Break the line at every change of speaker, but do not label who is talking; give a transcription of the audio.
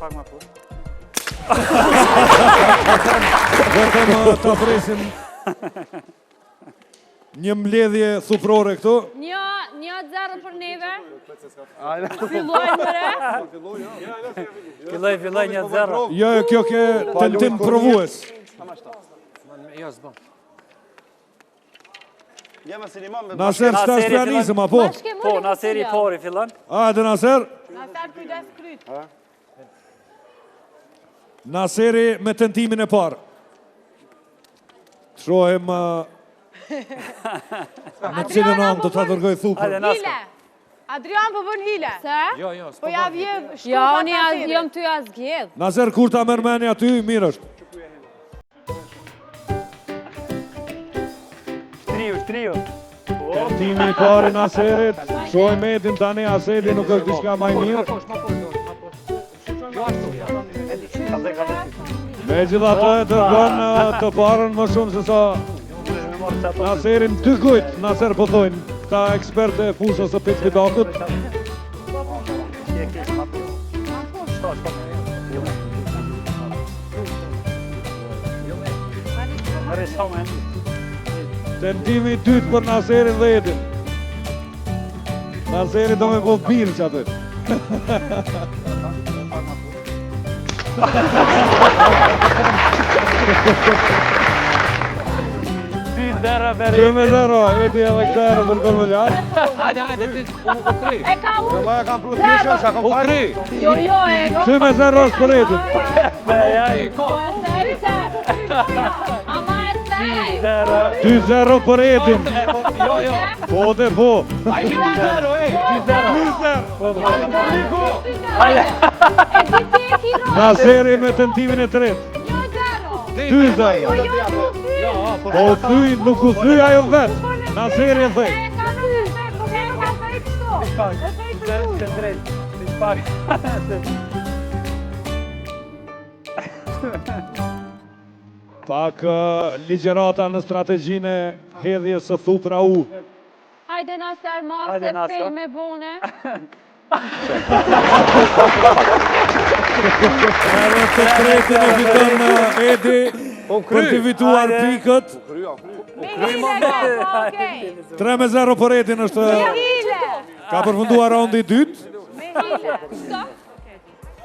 pak më punë.
Vetëm të presim një mbledhje sufrore këtu.
1-0 për neve. Fillojnë mëre.
Filloj 1-0.
Jo, kjo ke tentim provues.
Jo, s'bëm.
Naser shtash planizëm, apo?
Po, Naseri pori fillon.
Hajde, Naser.
Naser kujdes kryt.
Naseri me tentimin e parë. Shohem në cilën anë do të dërgoj thupër.
Hile. Adrian po bën hile. Se?
Jo,
Po ja vjedh shtupa. Jo, unë jam ty as gjedh.
Naser, kur ta merr mendja ty, mirë është.
Shtriu.
Tentimi i parë i Naserit. Shohem Edin tani, Asedi nuk është diçka më e mirë. Megjithatë dërgon të parën më shumë se sa Naserin 2 kujt. Naser po thojnë këta ekspertë e fushës së Picpidakut. Tentimi i dytë për Naserin dhe Edin. Naseri do me po birë që atë. Shumë e zero, Edi edhe këtërë për kërë më gjarë.
Hajde,
E ka unë.
Ma e kam pru t'kishën, sa kam fajnë.
Jo, e ka.
Shumë e zero është për Edin.
Ama e sej.
2-0 për Edin. Po dhe po.
2-0, ej! 2-0!
Naseri me tentimin e tretë. 2-0. Po thyj, nuk u thyj ajo vetë. Naseri e thej. Pak ligjerata në strategjinë e hedhjes së thupra u.
Hajde Naser, marrë se pej me bone.
Edhe të tretin e fiton Edi për të fituar pikët.
Me hile, okej.
3-0 për Edin është.
Me hile.
Ka përfunduar raundi i dytë.
Me hile.